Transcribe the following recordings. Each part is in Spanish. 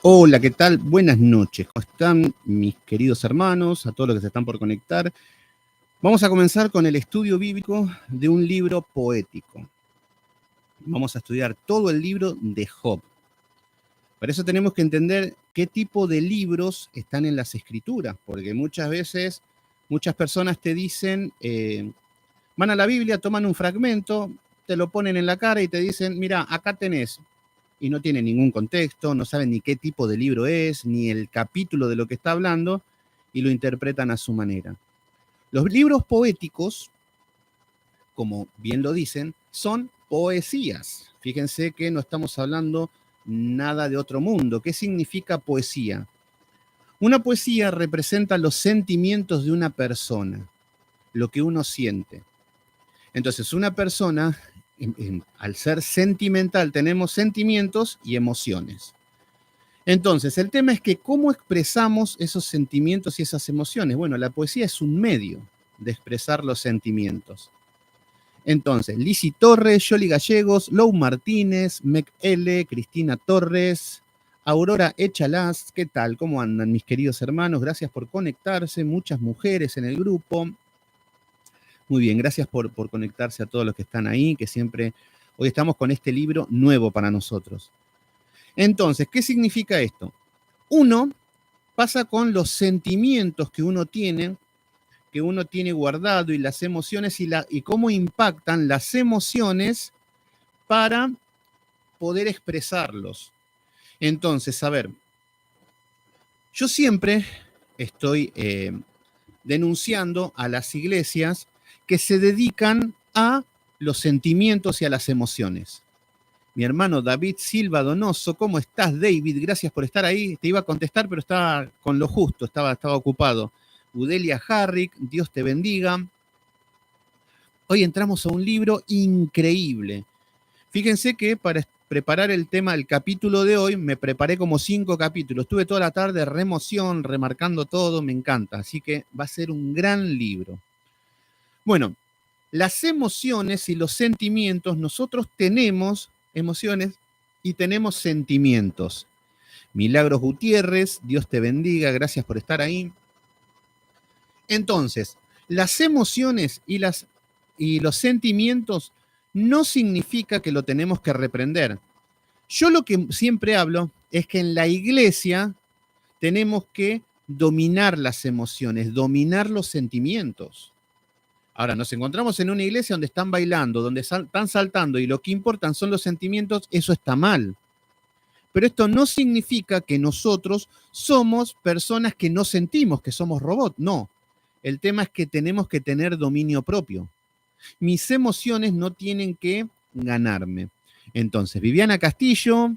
Hola, ¿qué tal? Buenas noches. ¿Cómo están mis queridos hermanos? A todos los que se están por conectar. Vamos a comenzar con el estudio bíblico de un libro poético. Vamos a estudiar todo el libro de Job. Para eso tenemos que entender qué tipo de libros están en las escrituras, porque muchas veces muchas personas te dicen, van a la Biblia, toman un fragmento, te lo ponen en la cara y te dicen, mira, acá tenés, y no tiene ningún contexto, no saben ni qué tipo de libro es, ni el capítulo de lo que está hablando, y lo interpretan a su manera. Los libros poéticos, como bien lo dicen, son poesías. Fíjense que no estamos hablando nada de otro mundo. ¿Qué significa poesía? Una poesía representa los sentimientos de una persona, lo que uno siente. Entonces, una persona, al ser sentimental, tenemos sentimientos y emociones. Entonces, el tema es que cómo expresamos esos sentimientos y esas emociones. Bueno, la poesía es un medio de expresar los sentimientos. Entonces, Lizzy Torres, Yoli Gallegos, Lou Martínez, Mec L, Cristina Torres, Aurora Echalas, ¿qué tal? ¿Cómo andan mis queridos hermanos? Gracias por conectarse, muchas mujeres en el grupo. Muy bien, gracias por conectarse a todos los que están ahí, que siempre, hoy estamos con este libro nuevo para nosotros. Entonces, ¿qué significa esto? Uno pasa con los sentimientos que uno tiene guardado y las emociones y cómo impactan las emociones para poder expresarlos. Entonces, a ver, yo siempre estoy denunciando a las iglesias que se dedican a los sentimientos y a las emociones. Mi hermano David Silva Donoso, ¿cómo estás, David? Gracias por estar ahí. Te iba a contestar, pero estaba con lo justo, estaba ocupado. Udelia Harrick, Dios te bendiga. Hoy entramos a un libro increíble. Fíjense que para preparar el tema del capítulo de hoy, me preparé como 5 capítulos. Estuve toda la tarde remoción, remarcando todo, me encanta. Así que va a ser un gran libro. Bueno, las emociones y los sentimientos, nosotros tenemos emociones y tenemos sentimientos. Milagros Gutiérrez, Dios te bendiga, gracias por estar ahí. Entonces, las emociones y los sentimientos no significa que lo tenemos que reprender. Yo lo que siempre hablo es que en la iglesia tenemos que dominar las emociones, dominar los sentimientos. Ahora, nos encontramos en una iglesia donde están bailando, donde están saltando y lo que importan son los sentimientos, eso está mal. Pero esto no significa que nosotros somos personas que no sentimos, que somos robots, no. El tema es que tenemos que tener dominio propio. Mis emociones no tienen que ganarme. Entonces, Viviana Castillo,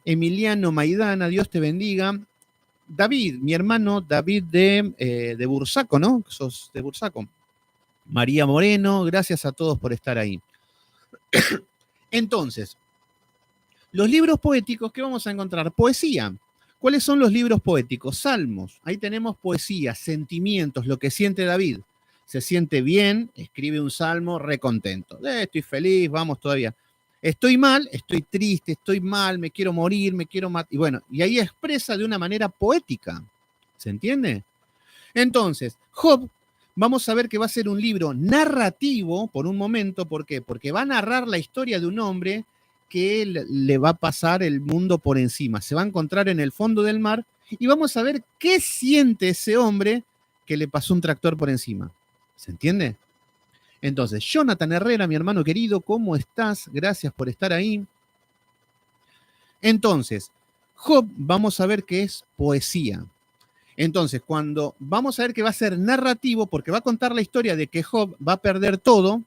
Emiliano Maidana, Dios te bendiga. David, mi hermano David de Bursaco, ¿no? Sos de Bursaco. María Moreno, gracias a todos por estar ahí. Entonces, los libros poéticos, ¿qué vamos a encontrar? Poesía. ¿Cuáles son los libros poéticos? Salmos. Ahí tenemos poesía, sentimientos, lo que siente David. Se siente bien, escribe un salmo, recontento. Estoy feliz, vamos todavía. Estoy mal, estoy triste, estoy mal, me quiero morir, me quiero matar. Y bueno, y ahí expresa de una manera poética. ¿Se entiende? Entonces, Job, vamos a ver que va a ser un libro narrativo por un momento. ¿Por qué? Porque va a narrar la historia de un hombre que le va a pasar el mundo por encima. Se va a encontrar en el fondo del mar y vamos a ver qué siente ese hombre que le pasó un tractor por encima. ¿Se entiende? Entonces, Jonathan Herrera, mi hermano querido, ¿cómo estás? Gracias por estar ahí. Entonces, Job, vamos a ver que es poesía. Entonces, cuando vamos a ver que va a ser narrativo, porque va a contar la historia de que Job va a perder todo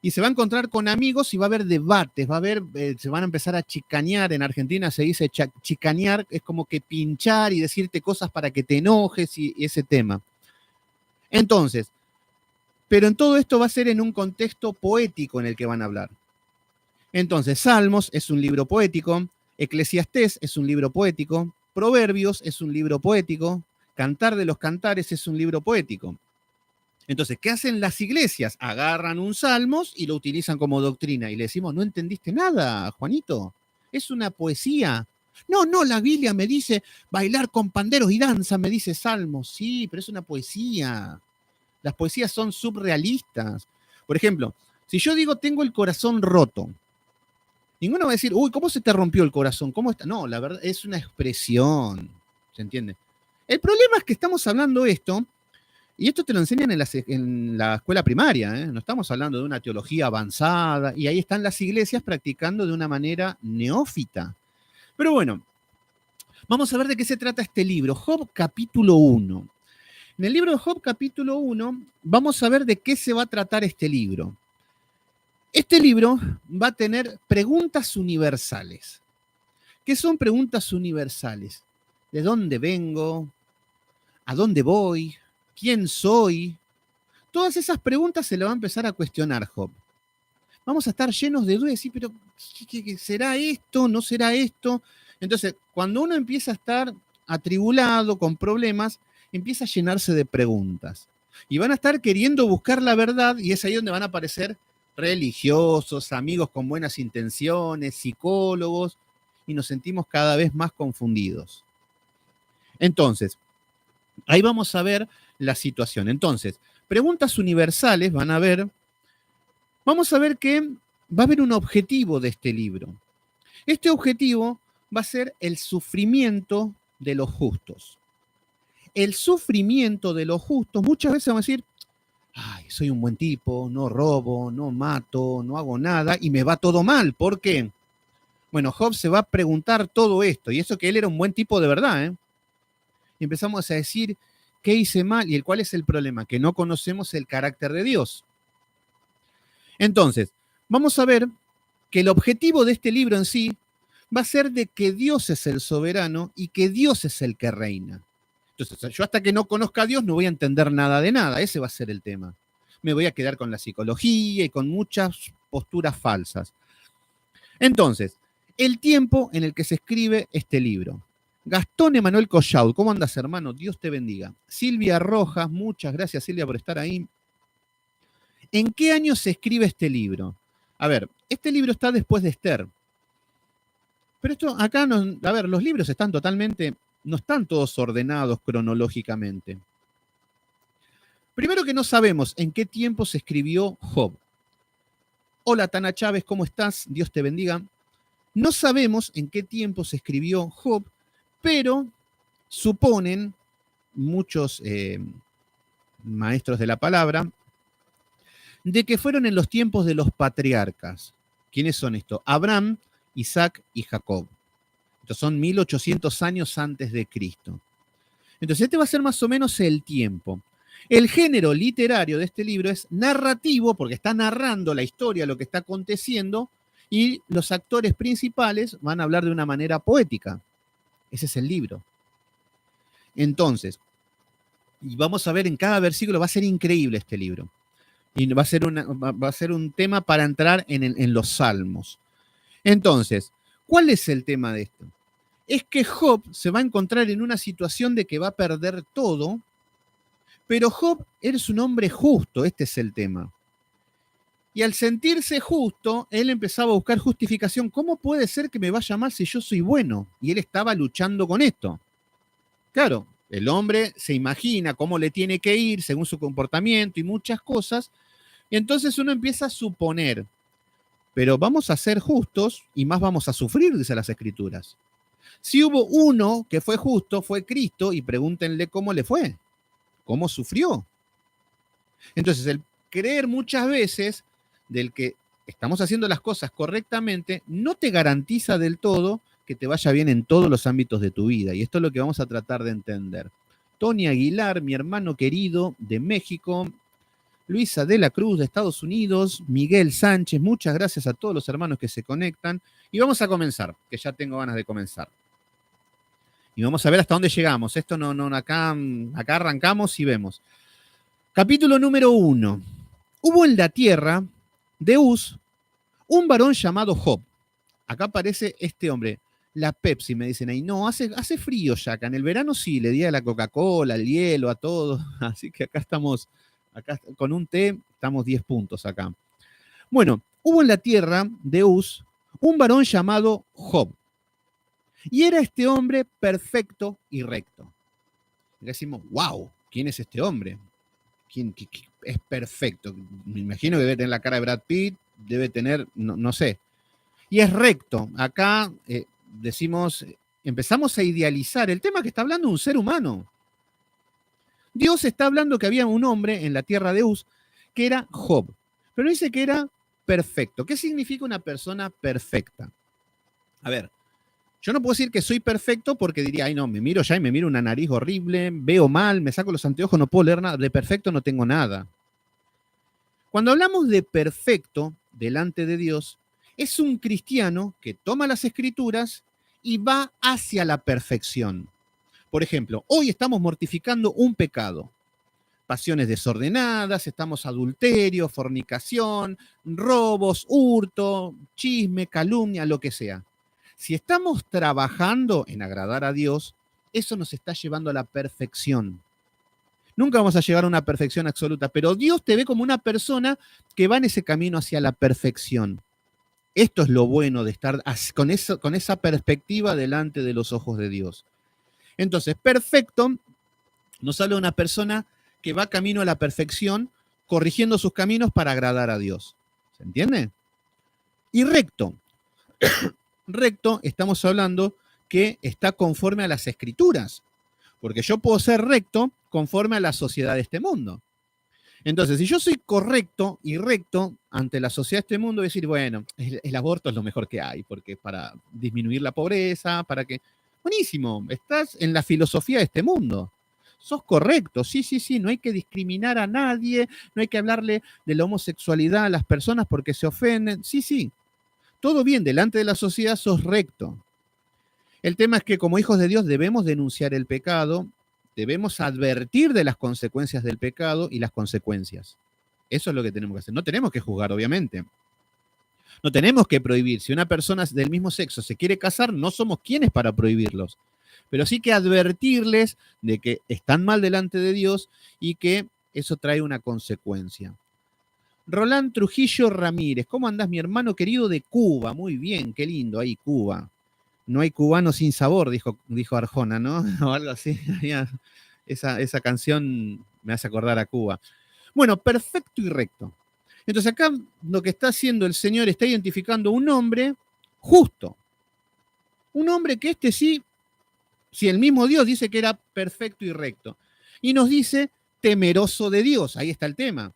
y se va a encontrar con amigos y va a haber debates, va a haber, se van a empezar a chicanear. En Argentina se dice chicanear, es como que pinchar y decirte cosas para que te enojes y ese tema. Entonces, pero en todo esto va a ser en un contexto poético en el que van a hablar. Entonces, Salmos es un libro poético, Eclesiastés es un libro poético, Proverbios es un libro poético, Cantar de los Cantares es un libro poético. Entonces, ¿qué hacen las iglesias? Agarran un Salmos y lo utilizan como doctrina y le decimos, no entendiste nada, Juanito, es una poesía. No, no, la Biblia me dice bailar con panderos y danza, me dice Salmos. Sí, pero es una poesía. Las poesías son subrealistas. Por ejemplo, si yo digo tengo el corazón roto, ninguno va a decir, uy, ¿cómo se te rompió el corazón? ¿Cómo está? No, la verdad es una expresión. ¿Se entiende? El problema es que estamos hablando esto, y esto te lo enseñan en la escuela primaria, ¿eh? No estamos hablando de una teología avanzada, y ahí están las iglesias practicando de una manera neófita. Pero bueno, vamos a ver de qué se trata este libro, Job capítulo 1. En el libro de Job capítulo 1 vamos a ver de qué se va a tratar este libro. Este libro va a tener preguntas universales. ¿Qué son preguntas universales? ¿De dónde vengo? ¿A dónde voy? ¿Quién soy? Todas esas preguntas se le va a empezar a cuestionar Job. Vamos a estar llenos de dudas y decir, pero ¿qué será esto? ¿No será esto? Entonces, cuando uno empieza a estar atribulado, con problemas, empieza a llenarse de preguntas. Y van a estar queriendo buscar la verdad y es ahí donde van a aparecer religiosos, amigos con buenas intenciones, psicólogos, y nos sentimos cada vez más confundidos. Entonces, ahí vamos a ver la situación. Entonces, preguntas universales van a ver, vamos a ver que va a haber un objetivo de este libro. Este objetivo va a ser el sufrimiento de los justos. El sufrimiento de los justos, muchas veces vamos a decir, ay, soy un buen tipo, no robo, no mato, no hago nada y me va todo mal. ¿Por qué? Bueno, Job se va a preguntar todo esto, y eso que él era un buen tipo de verdad, ¿eh? Y empezamos a decir, ¿qué hice mal? ¿Y cuál es el problema? Que no conocemos el carácter de Dios. Entonces, vamos a ver que el objetivo de este libro en sí va a ser de que Dios es el soberano y que Dios es el que reina. Entonces, yo hasta que no conozca a Dios no voy a entender nada de nada, ese va a ser el tema. Me voy a quedar con la psicología y con muchas posturas falsas. Entonces, el tiempo en el que se escribe este libro. Gastón Emanuel Collaud, ¿cómo andas, hermano? Dios te bendiga. Silvia Rojas, muchas gracias, Silvia, por estar ahí. ¿En qué año se escribe este libro? A ver, este libro está después de Esther. Pero esto acá, no, a ver, los libros están totalmente, no están todos ordenados cronológicamente. Primero que no sabemos en qué tiempo se escribió Job. Hola, Tana Chávez, ¿cómo estás? Dios te bendiga. No sabemos en qué tiempo se escribió Job, pero suponen muchos maestros de la palabra de que fueron en los tiempos de los patriarcas. ¿Quiénes son estos? Abraham, Isaac y Jacob. Estos son 1800 años antes de Cristo. Entonces, este va a ser más o menos el tiempo. El género literario de este libro es narrativo, porque está narrando la historia, lo que está aconteciendo, y los actores principales van a hablar de una manera poética. Ese es el libro. Entonces, y vamos a ver en cada versículo, va a ser increíble este libro. Y va a ser un tema para entrar en los salmos. Entonces, ¿cuál es el tema de esto? Es que Job se va a encontrar en una situación de que va a perder todo, pero Job es un hombre justo, este es el tema. Y al sentirse justo, él empezaba a buscar justificación. ¿Cómo puede ser que me vaya mal si yo soy bueno? Y él estaba luchando con esto. Claro, el hombre se imagina cómo le tiene que ir según su comportamiento y muchas cosas, y entonces uno empieza a suponer, pero vamos a ser justos y más vamos a sufrir, dice las Escrituras. Si hubo uno que fue justo, fue Cristo, y pregúntenle cómo le fue, cómo sufrió. Entonces, el creer muchas veces del que estamos haciendo las cosas correctamente no te garantiza del todo que te vaya bien en todos los ámbitos de tu vida. Y esto es lo que vamos a tratar de entender. Tony Aguilar, mi hermano querido de México, Luisa de la Cruz de Estados Unidos, Miguel Sánchez, muchas gracias a todos los hermanos que se conectan. Y vamos a comenzar, que ya tengo ganas de comenzar. Y vamos a ver hasta dónde llegamos. Esto acá arrancamos y vemos. Capítulo número 1. Hubo en la tierra de Uz un varón llamado Job. Acá aparece este hombre. La Pepsi, me dicen ahí. No, hace frío ya acá. En el verano sí, le di a la Coca-Cola, al hielo, a todo. Así que acá estamos, acá con un té, estamos 10 puntos acá. Bueno, hubo en la tierra de Uz un varón llamado Job. Y era este hombre perfecto y recto. Y decimos, wow, ¿quién es este hombre? ¿Quién es perfecto? Me imagino que debe tener la cara de Brad Pitt, debe tener, no sé. Y es recto. Acá decimos, empezamos a idealizar. El tema que está hablando un ser humano. Dios está hablando que había un hombre en la tierra de Uz que era Job, pero dice que era perfecto. ¿Qué significa una persona perfecta? A ver, yo no puedo decir que soy perfecto porque diría, ay no, me miro ya y me miro una nariz horrible, veo mal, me saco los anteojos, no puedo leer nada, de perfecto no tengo nada. Cuando hablamos de perfecto delante de Dios, es un cristiano que toma las escrituras y va hacia la perfección. Por ejemplo, hoy estamos mortificando un pecado. Pasiones desordenadas, estamos adulterio, fornicación, robos, hurto, chisme, calumnia, lo que sea. Si estamos trabajando en agradar a Dios, eso nos está llevando a la perfección. Nunca vamos a llegar a una perfección absoluta, pero Dios te ve como una persona que va en ese camino hacia la perfección. Esto es lo bueno de estar con esa perspectiva delante de los ojos de Dios. Entonces, perfecto nos habla de una persona que va camino a la perfección, corrigiendo sus caminos para agradar a Dios. ¿Se entiende? Y recto. Recto, estamos hablando que está conforme a las escrituras. Porque yo puedo ser recto conforme a la sociedad de este mundo. Entonces, si yo soy correcto y recto ante la sociedad de este mundo, voy a decir, bueno, el aborto es lo mejor que hay, porque es para disminuir la pobreza, para que... Buenísimo, estás en la filosofía de este mundo. Sos correcto, sí, sí, sí, no hay que discriminar a nadie, no hay que hablarle de la homosexualidad a las personas porque se ofenden. Sí, sí, todo bien, delante de la sociedad sos recto. El tema es que como hijos de Dios debemos denunciar el pecado, debemos advertir de las consecuencias del pecado y las consecuencias. Eso es lo que tenemos que hacer. No tenemos que juzgar, obviamente. No tenemos que prohibir. Si una persona del mismo sexo se quiere casar, no somos quienes para prohibirlos. Pero sí que advertirles de que están mal delante de Dios y que eso trae una consecuencia. Roland Trujillo Ramírez, ¿cómo andás, mi hermano querido de Cuba? Muy bien, qué lindo ahí, Cuba. No hay cubano sin sabor, dijo Arjona, ¿no? O algo así. Esa canción me hace acordar a Cuba. Bueno, perfecto y recto. Entonces acá lo que está haciendo el Señor está identificando un hombre justo. Un hombre que sí, si el mismo Dios dice que era perfecto y recto. Y nos dice temeroso de Dios, ahí está el tema.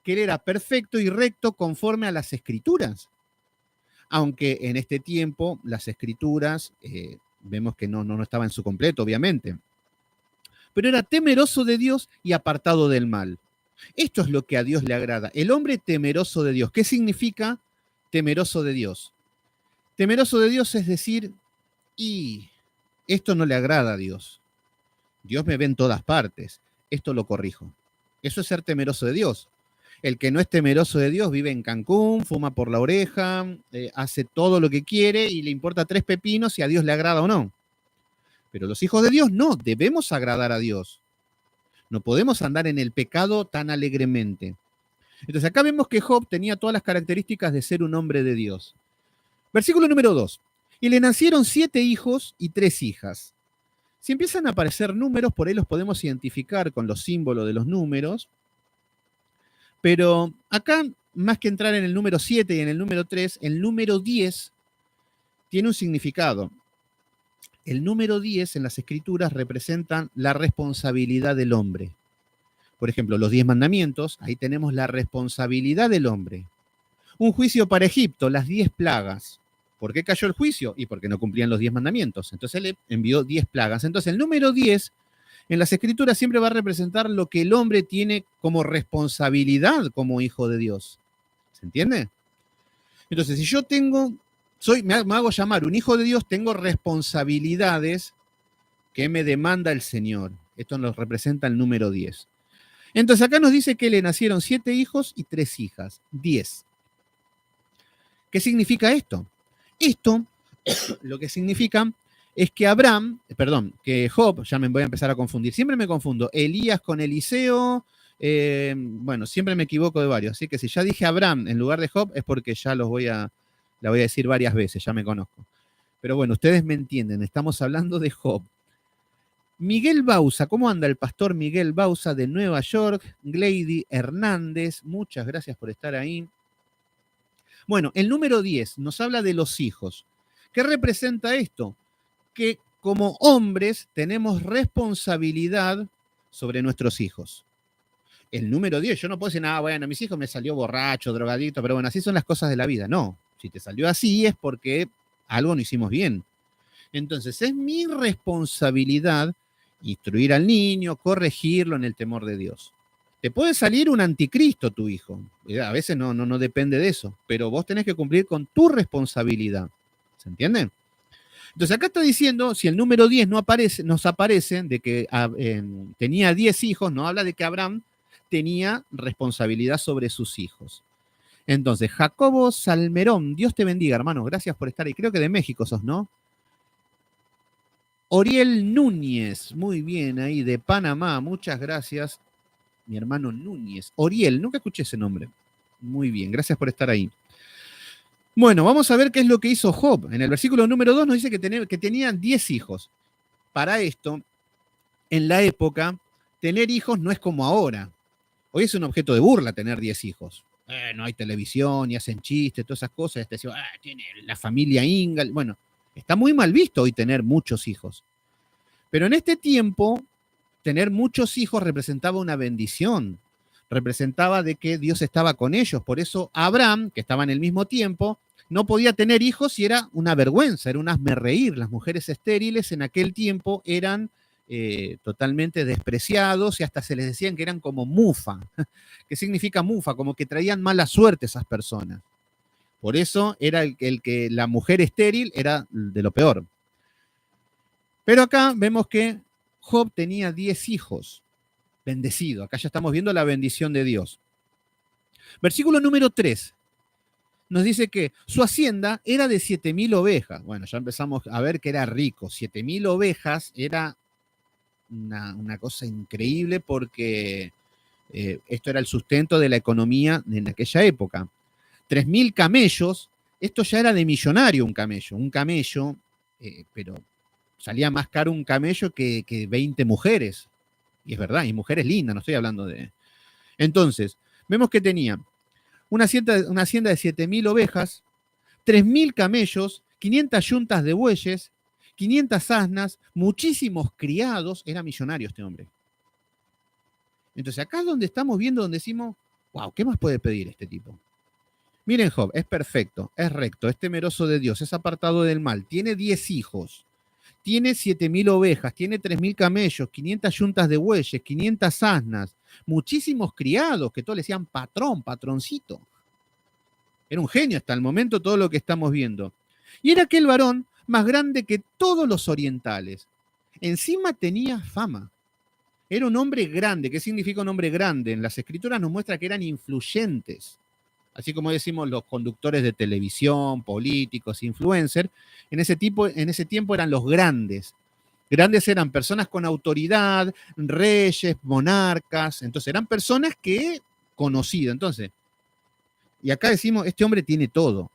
Que él era perfecto y recto conforme a las escrituras. Aunque en este tiempo las escrituras vemos que no estaba en su completo, obviamente. Pero era temeroso de Dios y apartado del mal. Esto es lo que a Dios le agrada. El hombre temeroso de Dios. ¿Qué significa temeroso de Dios? Temeroso de Dios es decir, y esto no le agrada a Dios. Dios me ve en todas partes. Esto lo corrijo. Eso es ser temeroso de Dios. El que no es temeroso de Dios vive en Cancún, fuma por la oreja, hace todo lo que quiere y le importa tres pepinos si a Dios le agrada o no. Pero los hijos de Dios no, debemos agradar a Dios. No podemos andar en el pecado tan alegremente. Entonces acá vemos que Job tenía todas las características de ser un hombre de Dios. Versículo número 2. Y le nacieron 7 hijos y 3 hijas. Si empiezan a aparecer números, por ahí los podemos identificar con los símbolos de los números. Pero acá, más que entrar en el número 7 y en el número 3, el número 10 tiene un significado. El número 10 en las escrituras representan la responsabilidad del hombre. Por ejemplo, los 10 mandamientos, ahí tenemos la responsabilidad del hombre. Un juicio para Egipto, las 10 plagas. ¿Por qué cayó el juicio? Y porque no cumplían los 10 mandamientos. Entonces él le envió 10 plagas. Entonces el número 10 en las escrituras siempre va a representar lo que el hombre tiene como responsabilidad como hijo de Dios. ¿Se entiende? Entonces, si yo me hago llamar un hijo de Dios, tengo responsabilidades que me demanda el Señor. Esto nos representa el número 10. Entonces acá nos dice que le nacieron 7 hijos y 3 hijas, 10. ¿Qué significa esto? Esto lo que significa es que que Job, ya me voy a empezar a confundir, siempre me confundo, Elías con Eliseo, bueno, siempre me equivoco de varios, así que si ya dije Abraham en lugar de Job es porque ya la voy a decir varias veces, ya me conozco. Pero bueno, ustedes me entienden, estamos hablando de Job. Miguel Bausa, ¿cómo anda el pastor Miguel Bausa de Nueva York? Glady Hernández, muchas gracias por estar ahí. Bueno, el número 10 nos habla de los hijos. ¿Qué representa esto? Que como hombres tenemos responsabilidad sobre nuestros hijos. El número 10, yo no puedo decir, nada, bueno, mis hijos me salió borracho, drogadito, pero bueno, así son las cosas de la vida. No, si te salió así es porque algo no hicimos bien. Entonces, es mi responsabilidad instruir al niño, corregirlo en el temor de Dios. Te puede salir un anticristo tu hijo. A veces no depende de eso, pero vos tenés que cumplir con tu responsabilidad. ¿Se entiende? Entonces acá está diciendo, si el número 10 no aparece, nos aparece de que tenía 10 hijos, no habla de que Abraham tenía responsabilidad sobre sus hijos. Entonces, Jacobo Salmerón, Dios te bendiga, hermano, gracias por estar ahí. Creo que de México sos, ¿no? Oriel Núñez, muy bien, ahí de Panamá, muchas gracias, mi hermano Núñez. Oriel, nunca escuché ese nombre. Muy bien, gracias por estar ahí. Bueno, vamos a ver qué es lo que hizo Job. En el versículo número 2 nos dice que tenía 10 hijos. Para esto, en la época, tener hijos no es como ahora. Hoy es un objeto de burla tener 10 hijos. No hay televisión y hacen chistes, todas esas cosas. Te decía, tiene la familia Ingal. Bueno, está muy mal visto hoy tener muchos hijos. Pero en este tiempo, tener muchos hijos representaba una bendición. Representaba de que Dios estaba con ellos. Por eso Abraham, que estaba en el mismo tiempo, no podía tener hijos y era una vergüenza, era un hazmerreír. Las mujeres estériles en aquel tiempo eran totalmente despreciados y hasta se les decían que eran como mufa. ¿Qué significa mufa? Como que traían mala suerte esas personas. Por eso era el que la mujer estéril era de lo peor. Pero acá vemos que Job tenía 10 hijos, bendecido. Acá ya estamos viendo la bendición de Dios. Versículo número 3 nos dice que su hacienda era de 7.000 ovejas. Bueno, ya empezamos a ver que era rico. 7.000 ovejas era una cosa increíble porque esto era el sustento de la economía en aquella época. 3.000 camellos, esto ya era de millonario un camello, pero salía más caro un camello que 20 mujeres. Y es verdad, y mujeres lindas, no estoy hablando de... Entonces, vemos que tenía una hacienda de 7.000 ovejas, 3.000 camellos, 500 yuntas de bueyes, 500 asnas, muchísimos criados. Era millonario este hombre. Entonces, acá es donde estamos viendo, donde decimos, wow, ¿qué más puede pedir este tipo? Miren, Job, es perfecto, es recto, es temeroso de Dios, es apartado del mal, tiene 10 hijos, tiene 7.000 ovejas, tiene 3.000 camellos, 500 yuntas de bueyes, 500 asnas, muchísimos criados que todos le decían patrón, patroncito. Era un genio hasta el momento todo lo que estamos viendo. Y era aquel varón más grande que todos los orientales. Encima tenía fama. Era un hombre grande. ¿Qué significa un hombre grande? En las escrituras nos muestra que eran influyentes. Así como decimos los conductores de televisión, políticos, influencers, en ese tiempo eran los grandes. Grandes eran personas con autoridad, reyes, monarcas. Entonces eran personas que conocidas. Entonces, y acá decimos, este hombre tiene todo.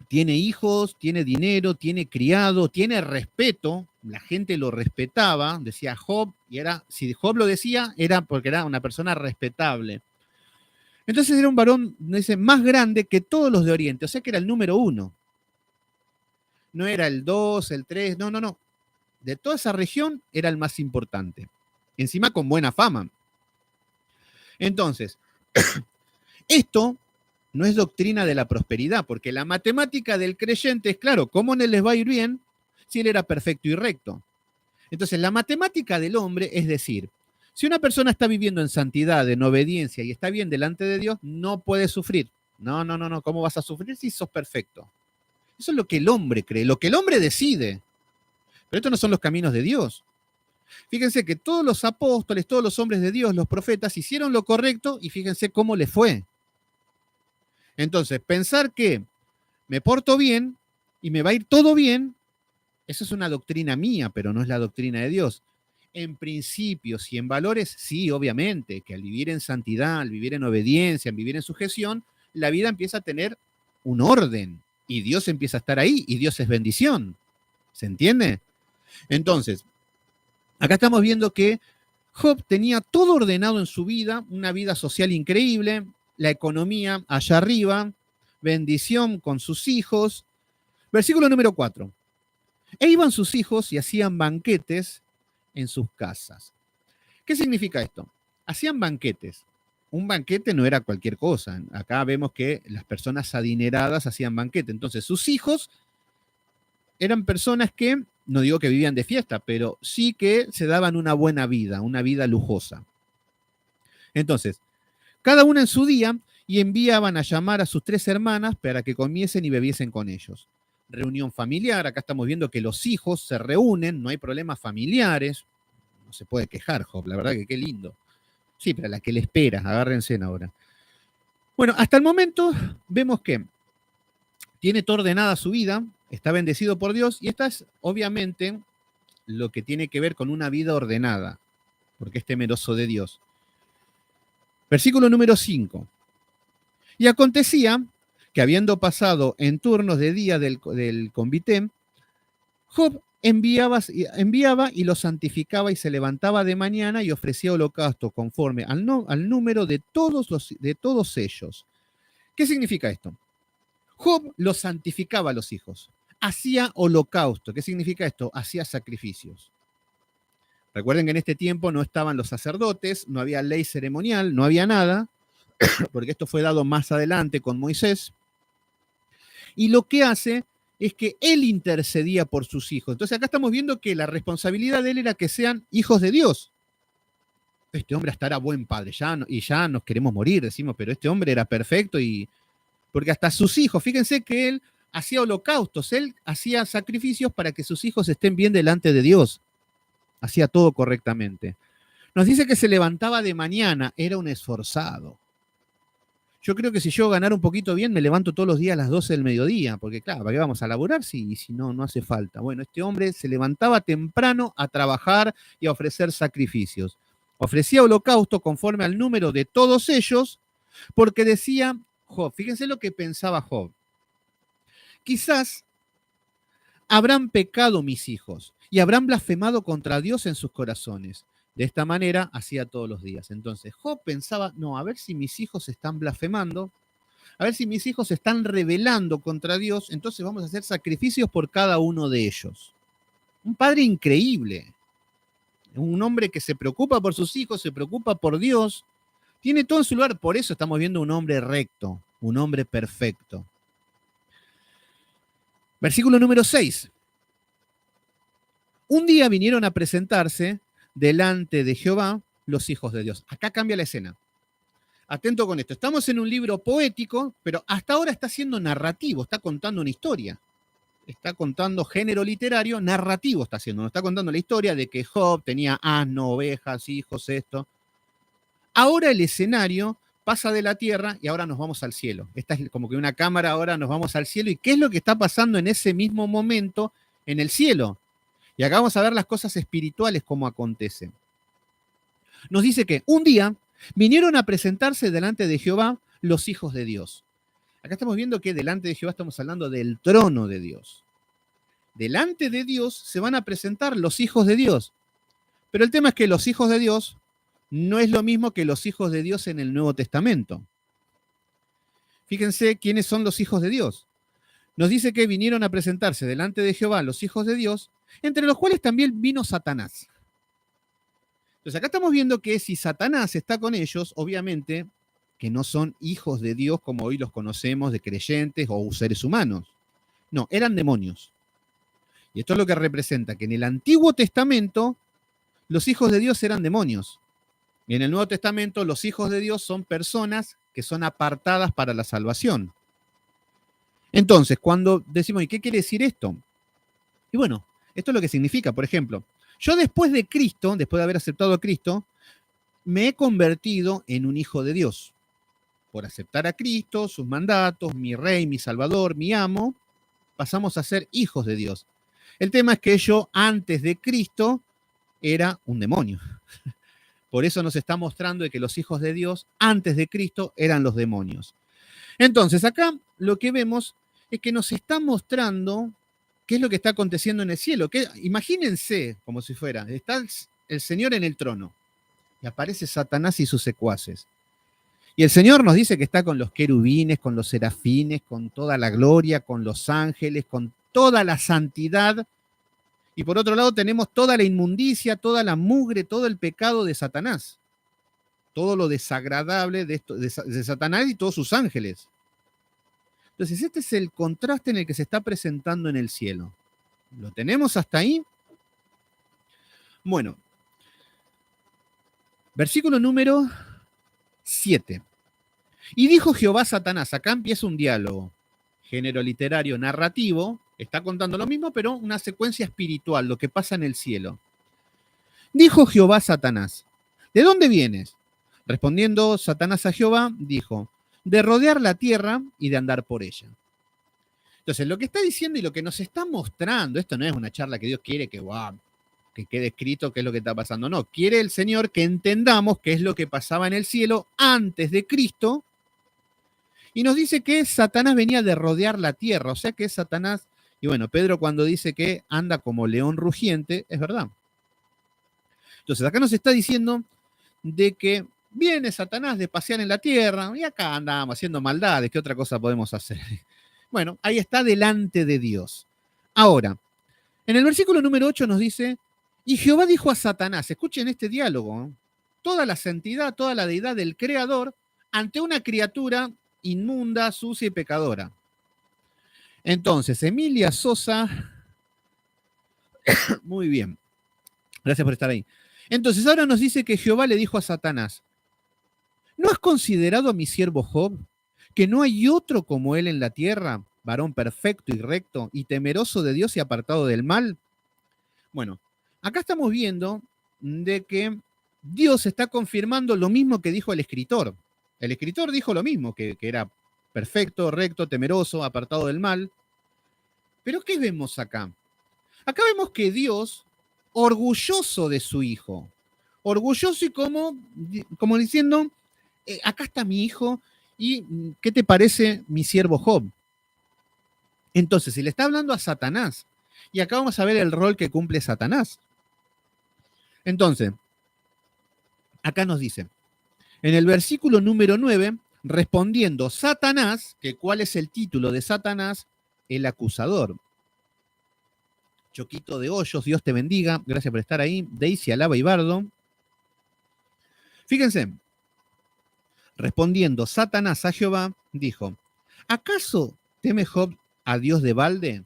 Tiene hijos, tiene dinero, tiene criado, tiene respeto. La gente lo respetaba, decía Job, y si Job lo decía, era porque era una persona respetable. Entonces era un varón, dice, más grande que todos los de Oriente, o sea que era el número 1. No era el 2, el 3, no. De toda esa región era el más importante. Encima con buena fama. Entonces, esto no es doctrina de la prosperidad, porque la matemática del creyente es, claro, ¿cómo no les va a ir bien si él era perfecto y recto? Entonces, la matemática del hombre es decir, si una persona está viviendo en santidad, en obediencia y está bien delante de Dios, no puede sufrir. No. ¿Cómo vas a sufrir si sos perfecto? Eso es lo que el hombre cree, lo que el hombre decide. Pero estos no son los caminos de Dios. Fíjense que todos los apóstoles, todos los hombres de Dios, los profetas, hicieron lo correcto y fíjense cómo les fue. Entonces, pensar que me porto bien y me va a ir todo bien, eso es una doctrina mía, pero no es la doctrina de Dios. En principios y en valores, sí, obviamente, que al vivir en santidad, al vivir en obediencia, al vivir en sujeción, la vida empieza a tener un orden y Dios empieza a estar ahí, y Dios es bendición. ¿Se entiende? Entonces, acá estamos viendo que Job tenía todo ordenado en su vida, una vida social increíble, la economía allá arriba, bendición con sus hijos. Versículo número 4. E iban sus hijos y hacían banquetes en sus casas. ¿Qué significa esto? Hacían banquetes. Un banquete no era cualquier cosa. Acá vemos que las personas adineradas hacían banquete. Entonces, sus hijos eran personas que, no digo que vivían de fiesta, pero sí que se daban una buena vida, una vida lujosa. Entonces, cada una en su día, y enviaban a llamar a sus 3 hermanas para que comiesen y bebiesen con ellos. Reunión familiar, acá estamos viendo que los hijos se reúnen, no hay problemas familiares, no se puede quejar, Job, la verdad que qué lindo. Sí, pero la que le espera, agárrense ahora. Bueno, hasta el momento vemos que tiene toda ordenada su vida, está bendecido por Dios, y esta es obviamente lo que tiene que ver con una vida ordenada, porque es temeroso de Dios. Versículo número 5. Y acontecía que habiendo pasado en turnos de día del convite, Job enviaba y los santificaba y se levantaba de mañana y ofrecía holocausto conforme al número de todos ellos. ¿Qué significa esto? Job los santificaba a los hijos, hacía holocausto. ¿Qué significa esto? Hacía sacrificios. Recuerden que en este tiempo no estaban los sacerdotes, no había ley ceremonial, no había nada, porque esto fue dado más adelante con Moisés. Y lo que hace es que él intercedía por sus hijos. Entonces acá estamos viendo que la responsabilidad de él era que sean hijos de Dios. Este hombre hasta era buen padre, y ya nos queremos morir, decimos, pero este hombre era perfecto, porque hasta sus hijos, fíjense que él hacía holocaustos, él hacía sacrificios para que sus hijos estén bien delante de Dios. Hacía todo correctamente. Nos dice que se levantaba de mañana, era un esforzado. Yo creo que si yo ganara un poquito bien, me levanto todos los días a las 12 del mediodía, porque claro, ¿para qué vamos a laburar si no, no hace falta? Bueno, este hombre se levantaba temprano a trabajar y a ofrecer sacrificios. Ofrecía holocausto conforme al número de todos ellos, porque decía Job, fíjense lo que pensaba Job. Quizás habrán pecado mis hijos y habrán blasfemado contra Dios en sus corazones. De esta manera hacía todos los días. Entonces Job pensaba, no, a ver si mis hijos están blasfemando, a ver si mis hijos se están rebelando contra Dios, entonces vamos a hacer sacrificios por cada uno de ellos. Un padre increíble, un hombre que se preocupa por sus hijos, se preocupa por Dios, tiene todo en su lugar, por eso estamos viendo un hombre recto, un hombre perfecto. Versículo número 6. Un día vinieron a presentarse delante de Jehová los hijos de Dios. Acá cambia la escena. Atento con esto. Estamos en un libro poético, pero hasta ahora está siendo narrativo, está contando una historia. Está contando género literario, narrativo está haciendo. Nos está contando la historia de que Job tenía asno, ovejas, hijos, esto. Ahora el escenario pasa de la tierra y ahora nos vamos al cielo. Esta es como que una cámara, ahora nos vamos al cielo. ¿Y qué es lo que está pasando en ese mismo momento en el cielo? Y acá vamos a ver las cosas espirituales como acontecen. Nos dice que un día vinieron a presentarse delante de Jehová los hijos de Dios. Acá estamos viendo que delante de Jehová estamos hablando del trono de Dios. Delante de Dios se van a presentar los hijos de Dios. Pero el tema es que los hijos de Dios no es lo mismo que los hijos de Dios en el Nuevo Testamento. Fíjense quiénes son los hijos de Dios. Nos dice que vinieron a presentarse delante de Jehová los hijos de Dios, entre los cuales también vino Satanás. Entonces acá estamos viendo que si Satanás está con ellos, obviamente que no son hijos de Dios como hoy los conocemos, de creyentes o seres humanos. No, eran demonios. Y esto es lo que representa, que en el Antiguo Testamento los hijos de Dios eran demonios. Y en el Nuevo Testamento los hijos de Dios son personas que son apartadas para la salvación. Entonces, cuando decimos, ¿y qué quiere decir esto? Y bueno, esto es lo que significa, por ejemplo, yo después de Cristo, después de haber aceptado a Cristo, me he convertido en un hijo de Dios. Por aceptar a Cristo, sus mandatos, mi rey, mi salvador, mi amo, pasamos a ser hijos de Dios. El tema es que yo antes de Cristo era un demonio. Por eso nos está mostrando de que los hijos de Dios antes de Cristo eran los demonios. Entonces acá lo que vemos es que nos está mostrando qué es lo que está aconteciendo en el cielo. Imagínense como si fuera, está el Señor en el trono y aparece Satanás y sus secuaces. Y el Señor nos dice que está con los querubines, con los serafines, con toda la gloria, con los ángeles, con toda la santidad. Y por otro lado tenemos toda la inmundicia, toda la mugre, todo el pecado de Satanás. Todo lo desagradable de Satanás y todos sus ángeles. Entonces, este es el contraste en el que se está presentando en el cielo. ¿Lo tenemos hasta ahí? Bueno, versículo número 7. Y dijo Jehová a Satanás, acá empieza un diálogo, género literario narrativo, está contando lo mismo, pero una secuencia espiritual, lo que pasa en el cielo. Dijo Jehová a Satanás, ¿de dónde vienes? Respondiendo Satanás a Jehová, dijo, de rodear la tierra y de andar por ella. Entonces, lo que está diciendo y lo que nos está mostrando, esto no es una charla que Dios quiere que quede escrito qué es lo que está pasando. No, quiere el Señor que entendamos qué es lo que pasaba en el cielo antes de Cristo. Y nos dice que Satanás venía de rodear la tierra, o sea que Satanás, y bueno, Pedro cuando dice que anda como león rugiente, es verdad. Entonces, acá nos está diciendo de que viene Satanás de pasear en la tierra y acá andamos haciendo maldades, ¿qué otra cosa podemos hacer? Bueno, ahí está delante de Dios. Ahora, en el versículo número 8 nos dice, y Jehová dijo a Satanás, escuchen este diálogo, toda la santidad, toda la deidad del Creador ante una criatura inmunda, sucia y pecadora. Entonces, Emilia Sosa, muy bien, gracias por estar ahí. Entonces, ahora nos dice que Jehová le dijo a Satanás, ¿no has considerado a mi siervo Job, que no hay otro como él en la tierra, varón perfecto y recto, y temeroso de Dios y apartado del mal? Bueno, acá estamos viendo de que Dios está confirmando lo mismo que dijo el escritor. El escritor dijo lo mismo, que era perfecto, recto, temeroso, apartado del mal. Pero ¿qué vemos acá? Acá vemos que Dios, orgulloso de su hijo, orgulloso y como diciendo, acá está mi hijo, ¿y qué te parece mi siervo Job? Entonces, si le está hablando a Satanás, y acá vamos a ver el rol que cumple Satanás. Entonces, acá nos dice, en el versículo número 9, respondiendo Satanás, que ¿cuál es el título de Satanás? El acusador. Choquito de Hoyos, Dios te bendiga, gracias por estar ahí. Daisy, Alaba y Bardo. Fíjense, respondiendo Satanás a Jehová, dijo, ¿acaso teme Job a Dios de balde?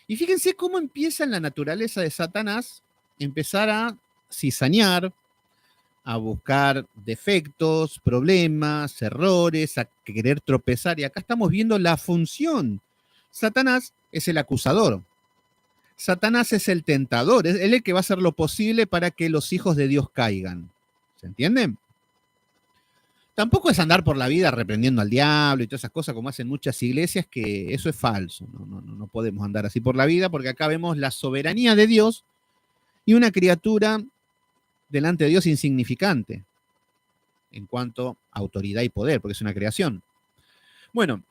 Y fíjense cómo empieza en la naturaleza de Satanás empezar a cizañar, a buscar defectos, problemas, errores, a querer tropezar. Y acá estamos viendo la función. Satanás es el acusador. Satanás es el tentador. Es él el que va a hacer lo posible para que los hijos de Dios caigan. ¿Se entiende? Tampoco es andar por la vida reprendiendo al diablo y todas esas cosas como hacen muchas iglesias, que eso es falso. No podemos andar así por la vida porque acá vemos la soberanía de Dios y una criatura delante de Dios insignificante en cuanto a autoridad y poder, porque es una creación. Bueno,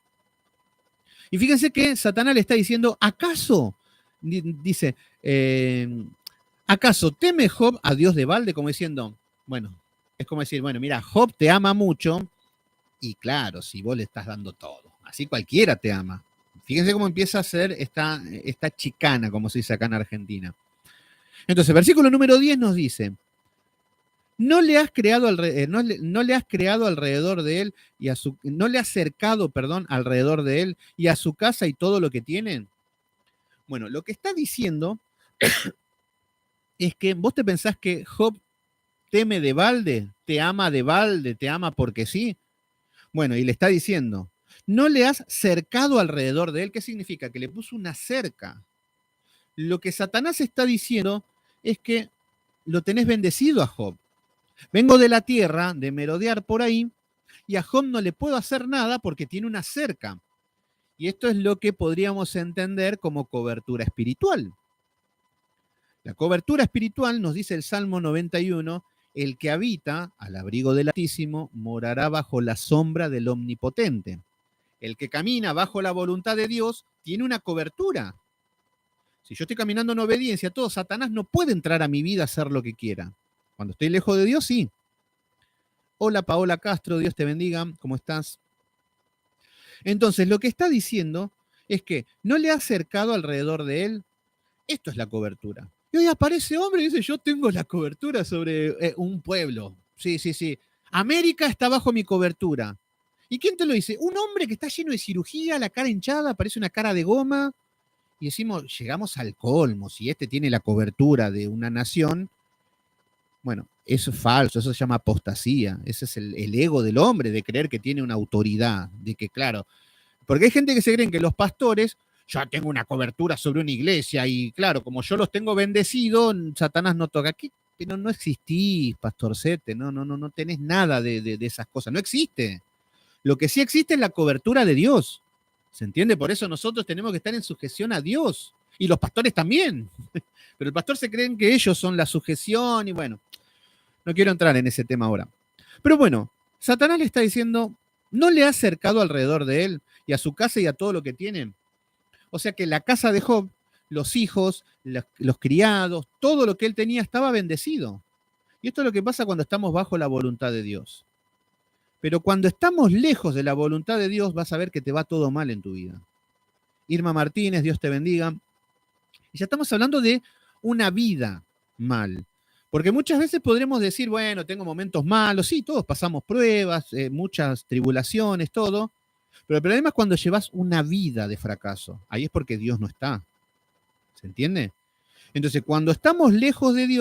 y fíjense que Satanás le está diciendo, ¿acaso? Dice, ¿acaso teme Job a Dios de balde? Como diciendo, bueno, es como decir, bueno, mira, Job te ama mucho y claro, si vos le estás dando todo, así cualquiera te ama. Fíjense cómo empieza a ser esta chicana, como se dice acá en Argentina. Entonces, versículo número 10 nos dice, no le has creado alrededor de él y no le has cercado, alrededor de él y a su casa y todo lo que tienen. Bueno, lo que está diciendo es que vos te pensás que Job teme de balde, te ama porque sí. Bueno, y le está diciendo, no le has cercado alrededor de él. ¿Qué significa? Que le puso una cerca. Lo que Satanás está diciendo es que lo tenés bendecido a Job. Vengo de la tierra, de merodear por ahí, y a Job no le puedo hacer nada porque tiene una cerca. Y esto es lo que podríamos entender como cobertura espiritual. La cobertura espiritual, nos dice el Salmo 91, el que habita al abrigo del Altísimo morará bajo la sombra del Omnipotente. El que camina bajo la voluntad de Dios tiene una cobertura. Si yo estoy caminando en obediencia a todo, Satanás no puede entrar a mi vida a hacer lo que quiera. Cuando estoy lejos de Dios, sí. Hola Paola Castro, Dios te bendiga, ¿cómo estás? Entonces, lo que está diciendo es que no le ha cercado alrededor de él. Esto es la cobertura. Y hoy aparece hombre y dice, yo tengo la cobertura sobre un pueblo. Sí, sí, sí. América está bajo mi cobertura. ¿Y quién te lo dice? Un hombre que está lleno de cirugía, la cara hinchada, parece una cara de goma. Y decimos, llegamos al colmo. Si este tiene la cobertura de una nación, bueno, eso es falso, eso se llama apostasía. Ese es el ego del hombre, de creer que tiene una autoridad, de que, claro, porque hay gente que se creen que los pastores, ya tengo una cobertura sobre una iglesia y claro, como yo los tengo bendecidos, Satanás no toca. ¿Qué? Pero no existís, pastorcete, no tenés nada de esas cosas, no existe. Lo que sí existe es la cobertura de Dios. ¿Se entiende? Por eso nosotros tenemos que estar en sujeción a Dios. Y los pastores también. Pero el pastor se creen que ellos son la sujeción y bueno, no quiero entrar en ese tema ahora. Pero bueno, Satanás le está diciendo, no le ha cercado alrededor de él y a su casa y a todo lo que tiene. O sea que la casa de Job, los hijos, los criados, todo lo que él tenía estaba bendecido. Y esto es lo que pasa cuando estamos bajo la voluntad de Dios. Pero cuando estamos lejos de la voluntad de Dios, vas a ver que te va todo mal en tu vida. Irma Martínez, Dios te bendiga. Y ya estamos hablando de una vida mal. Porque muchas veces podremos decir, bueno, tengo momentos malos, sí, todos pasamos pruebas, muchas tribulaciones, todo. Pero el problema es cuando llevas una vida de fracaso. Ahí es porque Dios no está. ¿Se entiende? Entonces, cuando estamos lejos de Dios,